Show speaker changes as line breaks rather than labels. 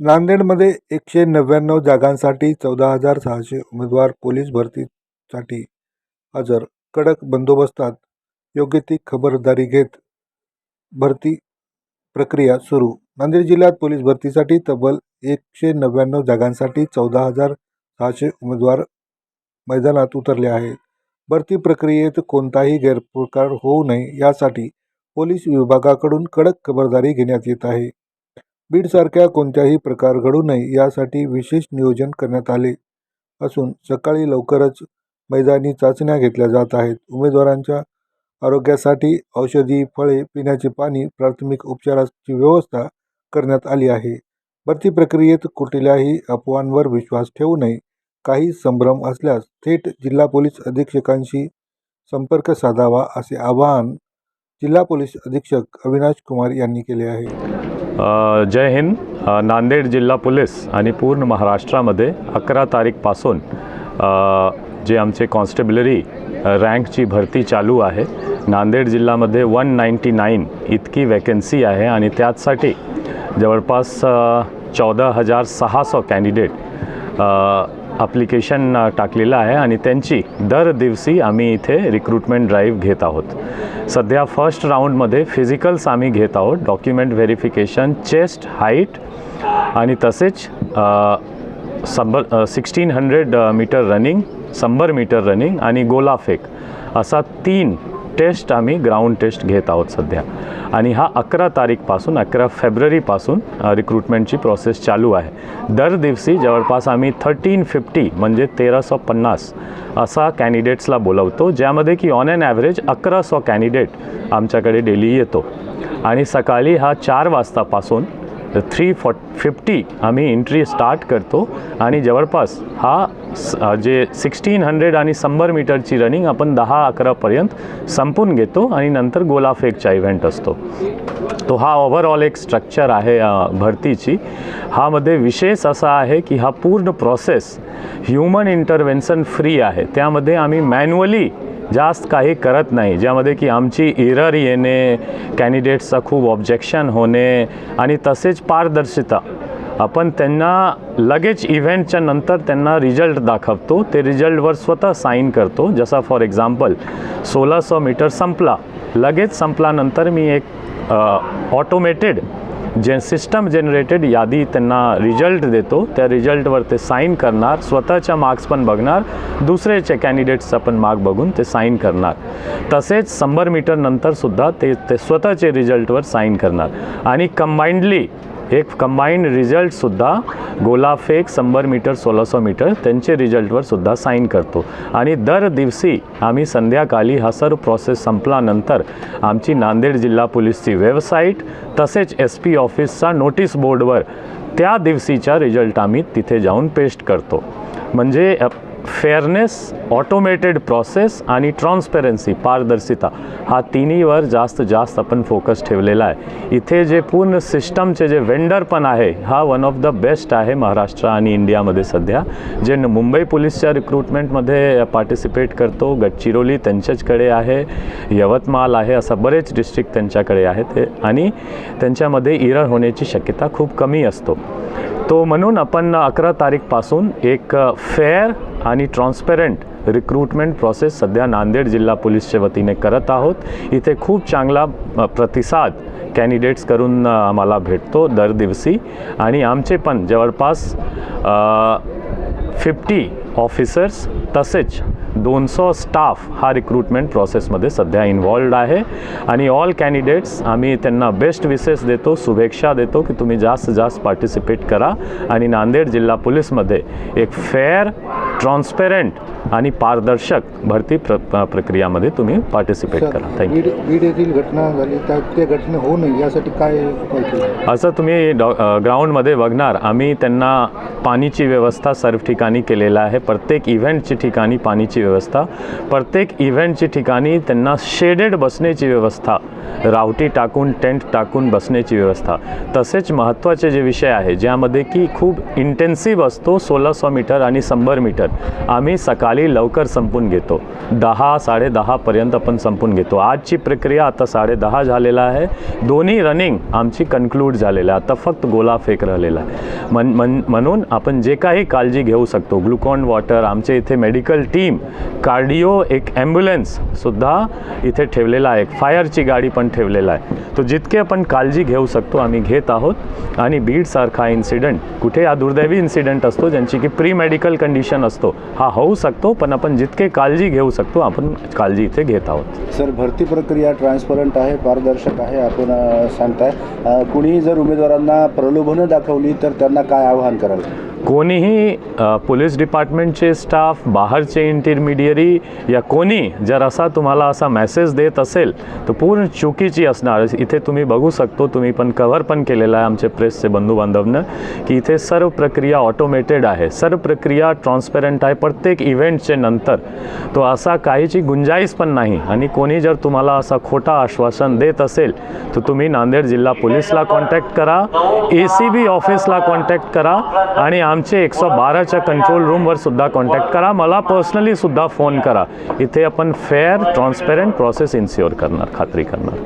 नांदेडमध्ये 199 जागांसाठी 14,600 उमेदवार पोलीस भरतीसाठी हजर. कडक बंदोबस्तात योग्य ती खबरदारी घेत भरती प्रक्रिया सुरू. नांदेड जिल्ह्यात पोलीस भरतीसाठी तब्बल 199 जागांसाठी 14,600 उमेदवार मैदानात उतरले आहेत. भरती प्रक्रियेत कोणताही गैरप्रकार होऊ नये यासाठी पोलीस विभागाकडून कडक खबरदारी घेण्यात येत आहे. बीडसारख्या कोणत्याही प्रकार घडू नये यासाठी विशेष नियोजन करण्यात आले असून सकाळी लवकरच मैदानी चाचण्या घेतल्या जात आहेत. उमेदवारांच्या आरोग्यासाठी औषधी, फळे, पिण्याचे पाणी, प्राथमिक उपचाराची व्यवस्था करण्यात आली आहे. भरती प्रक्रियेत कुठल्याही अफवांवर विश्वास ठेवू नये. काही संभ्रम असल्यास थेट जिल्हा पोलीस अधीक्षकांशी संपर्क साधावा असे आवाहन जिल्हा पोलीस अधीक्षक अविनाश कुमार यांनी केले आहे.
जय हिंद. नांदेड जिल्हा पोलीस आणि पूर्ण महाराष्ट्रामध्ये 11 तारीखपासून जे आमचे कॉन्स्टेबलरी रँकची भरती चालू आहे. नांदेड जिल्ह्यामध्ये 199 इतकी वॅकन्सी आहे आणि त्यासाठी जवळपास 14,600 कॅन्डिडेट ॲप्लिकेशन टाकलेलं आहे आणि त्यांची दर दिवशी आम्ही इथे रिक्रुटमेंट ड्राईव्ह घेत आहोत. सध्या फर्स्ट राऊंडमध्ये फिजिकल्स आम्ही घेत आहोत, डॉक्युमेंट व्हेरिफिकेशन, चेस्ट हाईट आणि तसेच 1600 मीटर रनिंग, 100 मीटर रनिंग आणि गोलाफेक असा 3 टेस्ट आम्ही ग्राउंड टेस्ट घेत आहोत सध्या. आणि हा 11 तारीखपासून 11 फेब्रुवारीपासून रिक्रुटमेंटची प्रोसेस चालू आहे. दर दिवशी जवळपास आम्ही 1350 म्हणजे 1350 असा कॅन्डिडेट्सला बोलवतो, ज्यामध्ये की ऑन ॲन ॲव्हरेज 1100 कॅन्डिडेट आमच्याकडे डेली येतो. आणि सकाळी हा 4 वाजतापासून 350 आम्ही एंट्री स्टार्ट करतो आणि जवळपास हा जे 1600 आणि 100 मीटरची रनिंग आपण 10-11 पर्यंत संपून घेतो आणि नंतर गोलाफेकचा इव्हेंट असतो. तो हा ओव्हरऑल एक स्ट्रक्चर आहे भरतीची. मध्ये विशेष असा आहे की हा पूर्ण प्रोसेस ह्युमन इंटरव्हेन्शन फ्री आहे. त्यामध्ये आम्ही मॅन्युअली जास्त काही करत नाही, ज्यामध्ये की आमची एरर येणे, कॅन्डिडेट्सचा खूप ऑब्जेक्शन होणे आणि तसेच पारदर्शिता. आपण त्यांना लगेच इव्हेंटच्या नंतर त्यांना रिझल्ट दाखवतो, ते रिझल्टवर स्वतः साईन करतो. जसा फॉर एक्झाम्पल 1600 मीटर संपला, लगेच संपल्यानंतर मी एक ऑटोमेटेड सिस्टम जनरेटेड यादी त्यांना रिझल्ट देतो. त्या रिझल्टवर ते साईन करणार, स्वतःच्या मार्क्स पण बघणार, दुसऱ्याच्या कॅन्डिडेट्सचा पण मार्क बघून ते साईन करणार. तसेच 100 मीटर नंतरसुद्धा ते स्वतःचे रिझल्टवर साईन करणार आणि कंबाईंडली एक कंबाईंड रिझल्टसुद्धा गोलाफेक, 100 मीटर, 1600 मीटर त्यांचे रिझल्टवर सुद्धा साईन करतो. आणि दर दिवशी आम्ही संध्याकाळी हा सर्व प्रोसेस संपल्यानंतर आमची नांदेड जिल्हा पोलीसची वेबसाईट तसेच SP ऑफिसचा नोटीस बोर्डवर त्या दिवशीचा रिझल्ट आम्ही तिथे जाऊन पेस्ट करतो. म्हणजे फेअरनेस, ऑटोमेटेड प्रोसेस आणि ट्रान्सपरन्सी, पारदर्शिता हा तिन्हीवर जास्त आपण फोकस ठेवलेला आहे. इथे जे पूर्ण सिस्टमचे जे वेंडर पण आहे, हा वन ऑफ द बेस्ट आहे महाराष्ट्र आणि इंडियामध्ये सध्या. जे मुंबई पोलीसच्या रिक्रुटमेंटमध्ये पार्टिसिपेट करतो, गडचिरोली त्यांच्याचकडे आहे, यवतमाळ आहे, असा बरेच डिस्ट्रिक्ट त्यांच्याकडे आहेत आणि त्यांच्यामध्ये एरर होण्याची शक्यता खूप कमी असतो. तो म्हणून आपण 11 तारीखपासून एक फेअर आणि ट्रान्सपरंट रिक्रुटमेंट प्रोसेस सध्या नांदेड जिल्हा पोलीसच्या वतीने करत आहोत. इथे खूप चांगला प्रतिसाद कॅन्डिडेट्स करून आम्हाला भेटतो दर दिवशी आणि आमचे पण जवळपास 50 ऑफिसर्स तसेच 200 स्टाफ हा रिक्रुटमेंट प्रोसेसमध्ये सध्या इन्व्हॉल्ड आहे. आणि ऑल कॅन्डिडेट्स आम्ही त्यांना बेस्ट विशेस देतो, शुभेच्छा देतो की तुम्ही जास्त पार्टिसिपेट करा आणि नांदेड जिल्हा पोलीसमध्ये एक फेअर, ट्रान्सपरंट आणि पारदर्शक भरती प्रक्रियामध्ये तुम्ही पार्टिसिपेट करा. थँक्यू.
बीड येथील घटना झाली, त्या घटना होऊ नये यासाठी काय उपाय केले?
असं तुम्ही ग्राउंडमध्ये बघणार, आम्ही त्यांना पाणीची व्यवस्था सर्व ठिकाणी केलेला आहे. प्रत्येक इव्हेंटची ठिकाणी पाणीची व्यवस्था, प्रत्येक इव्हेंटची ठिकाणी त्यांना शेडेड बसण्याची व्यवस्था, रावटी टाकून, टेंट टाकून बसण्याची व्यवस्था. तसेच महत्त्वाचे जे विषय आहे ज्यामध्ये की खूप इंटेन्सिव्ह असतो 1600 मीटर आणि 100 मीटर, आम्ही सकाळी नॉर्मली लवकर संपून घेतो, 10-10:30पर्यंत आपण संपून घेतो. आजची प्रक्रिया आता 10:30 झालेला आहे. दोन्ही रनिंग आमची कन्क्लूड झालेलं आहे. आता फक्त गोलाफेक राहिलेला आहे. म्हणून आपण जे काही काळजी घेऊ शकतो, ग्लुकॉन वॉटर, आमचे इथे मेडिकल टीम, कार्डिओ, एक ॲम्ब्युलन्ससुद्धा इथे ठेवलेला आहे, एक फायरची गाडी पण ठेवलेला आहे. तो जितके आपण काळजी घेऊ शकतो आम्ही घेत आहोत. आणि बीडसारखा इन्सिडेंट, कुठे हा दुर्दैवी इन्सिडेंट असतो ज्यांची की प्री मेडिकल कंडिशन असतो, हा होऊ शकतो, पण आपण जितके काळजी घेऊ शकतो आपण काळजी इथे घेत आहोत.
सर, भरती प्रक्रिया ट्रान्सपरंट आहे, पारदर्शक आहे आपण सांगताय. कुणी जर उमेदवारांना प्रलोभनं दाखवली तर त्यांना काय आवाहन कराल?
कोणीही पोलीस डिपार्टमेंटचे स्टाफ, बाहेरचे इंटरमिडियरी या कोणी जर असा तुम्हाला असा मेसेज देत असेल तर पूर्ण चुकीची असणार. इथे तुम्ही बघू शकतो, तुम्ही पण कव्हर पण केलेला आहे आमचे प्रेसचे बंधूबांधवनं, की इथे सर्व प्रक्रिया ऑटोमेटेड आहे, सर्व प्रक्रिया ट्रान्सपरंट आहे प्रत्येक इव्हेंटचे नंतर. तो असा काहीची गुंजाईश पण नाही. आणि कोणी जर तुम्हाला असा खोटा आश्वासन देत असेल तर तुम्ही नांदेड जिल्हा पोलीसला कॉन्टॅक्ट करा, ACB ऑफिसला कॉन्टॅक्ट करा आणि आमचे 112च्या कंट्रोल रूमवर सुद्धा कॉन्टॅक्ट करा. मला पर्सनली सुद्धा फोन करा. इथे आपण फेअर ट्रान्सपेरंट प्रोसेस इन्श्योर करणार, खात्री करणार.